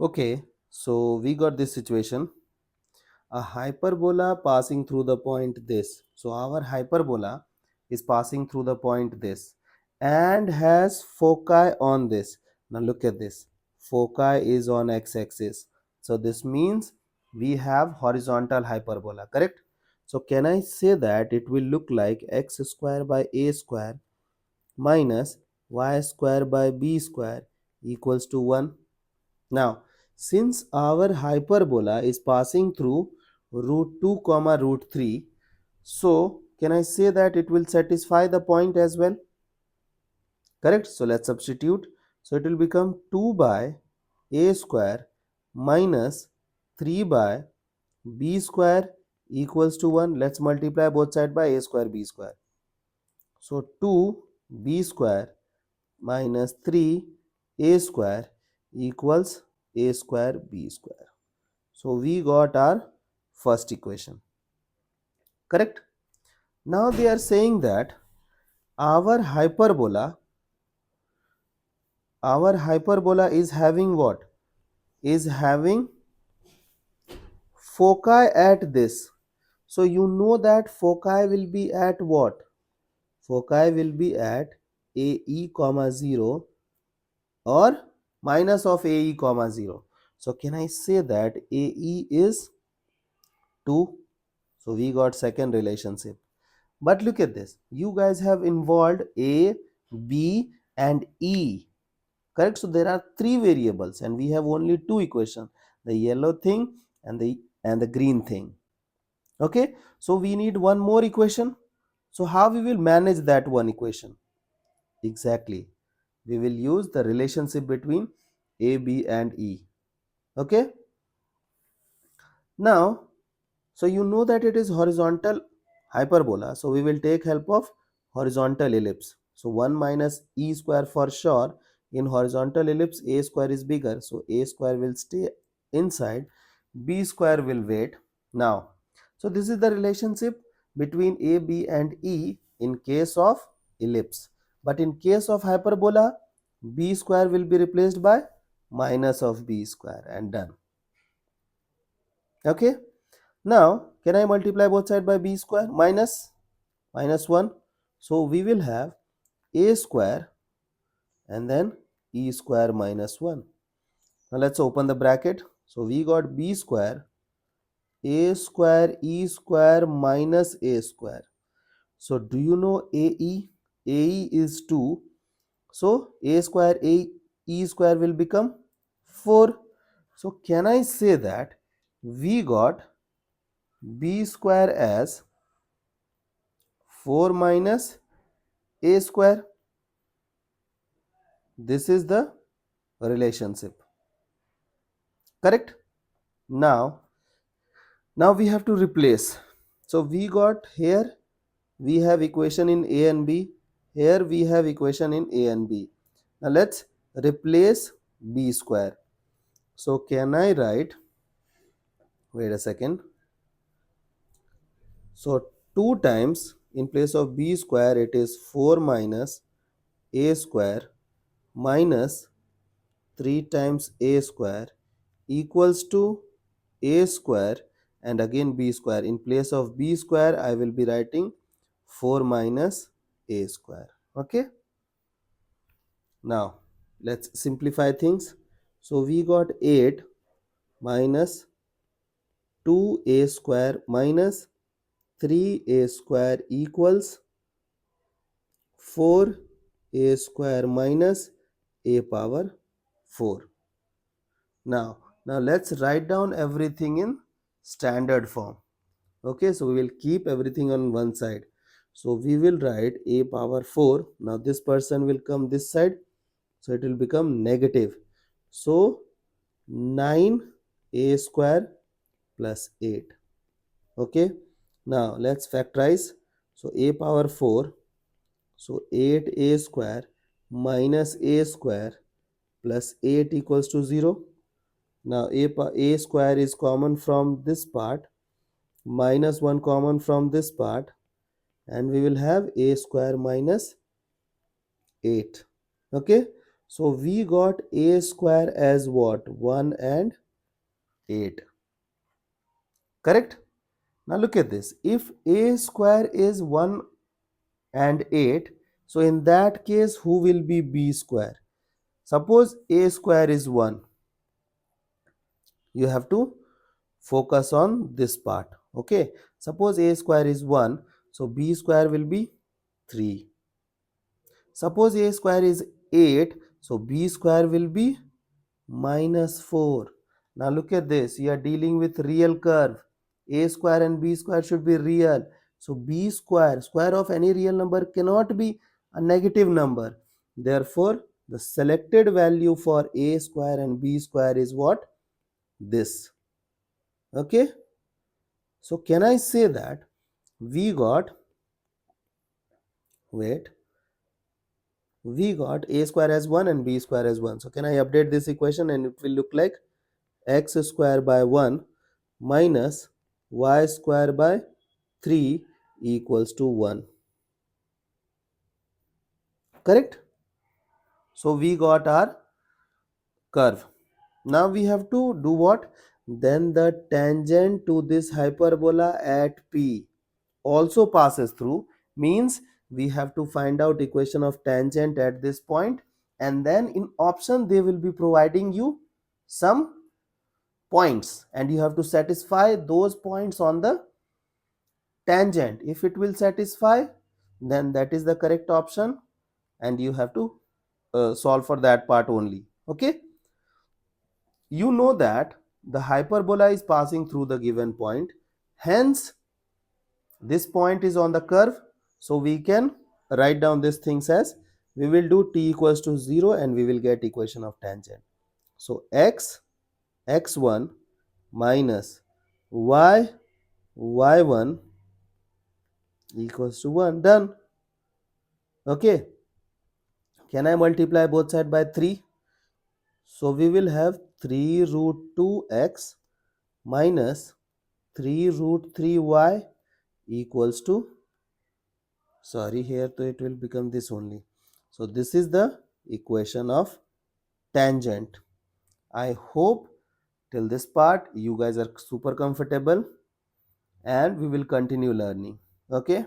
Okay, so we got this situation. A hyperbola passing through the point this. So our hyperbola is passing through the point this and has foci on this. Now look at this. Foci is on x-axis. So this means we have horizontal hyperbola, correct? So can I say that it will look like x square by a square minus y square by b square equals to 1? Now, since our hyperbola is passing through root 2 comma root 3, so can I say that it will satisfy the point as well? Correct? So let's substitute. So it will become 2 by a square minus 3 by b square equals to 1. Let's multiply both sides by a square b square. So 2b square minus 3a square equals a square b square. So we got our first equation, correct? Now they are saying that our hyperbola is having what? Is having foci at this. So you know that foci will be at what? Foci will be at AE comma 0 or minus of AE comma 0. So can I say that AE is 2? So we got second relationship. But look at this. You guys have involved A, B and E. Correct? So there are three variables and we have only two equations. The yellow thing and the green thing. Okay? So we need one more equation. So how we will manage that one equation? Exactly. We will use the relationship between A, B and E. Okay? Now, so you know that it is horizontal hyperbola. So we will take help of horizontal ellipse. So 1 minus e square for sure. In horizontal ellipse, a square is bigger. So a square will stay inside. B square will wait. Now, so this is the relationship between a, b and e in case of ellipse. But in case of hyperbola, b square will be replaced by minus of b square and done. Okay. Now, can I multiply both sides by b square? Minus 1. So, we will have a square and then e square minus 1. Now, let's open the bracket. So, we got b square, a square, e square minus a square. So, do you know AE? AE is 2. So, a square, e square will become 4. So, can I say that we got b square as 4 minus a square? This is the relationship, correct? Now we have to replace. So we got here we have equation in a and b, here we have equation in a and b. Now let's replace b square. So can I write, wait a second, so 2 times in place of b square it is 4 minus a square minus 3 times a square equals to a square and again b square. In place of b square I will be writing 4 minus a square. Okay. Now let's simplify things. So we got 8 minus 2a square minus 3a square equals 4a square minus a power 4. Now let's write down everything in standard form. Okay, so we will keep everything on one side. So we will write a power 4. Now this person will come this side. So it will become negative. So 9a square plus 8. Okay. Now let's factorize. So a power 4. So 8a square minus a square plus 8 equals to 0. Now a square is common from this part, minus 1 common from this part, and we will have a square minus 8. Okay, So we got a square as what? 1 and 8. Correct? Now look at this. If a square is 1 and 8, so in that case, who will be b square? Suppose a square is 1. You have to focus on this part. Okay. Suppose a square is 1. So b square will be 3. Suppose a square is 8. So b square will be -4. Now look at this. You are dealing with real curve. A square and b square should be real. So b square, square of any real number cannot be a negative number. Therefore, the selected value for a square and b square is what? This. Okay. So can I say that we got, wait, we got a square as 1 and b square as 1. So can I update this equation and it will look like x square by 1 minus y square by 3 equals to 1. Correct? So we got our curve. Now we have to do what? Then the tangent to this hyperbola at P also passes through, means we have to find out equation of tangent at this point, and then in option they will be providing you some points and you have to satisfy those points on the tangent. If it will satisfy, then that is the correct option and you have to solve for that part only. Okay, you know that the hyperbola is passing through the given point, hence this point is on the curve, so we can write down these things as, we will do t equals to 0 and we will get equation of tangent. So x1 minus y1 equals to 1. Done. Okay, can I multiply both sides by 3? So we will have 3 root 2x minus 3 root 3y equals to, sorry, here so it will become this only. So this is the equation of tangent. I hope till this part you guys are super comfortable and we will continue learning. Okay.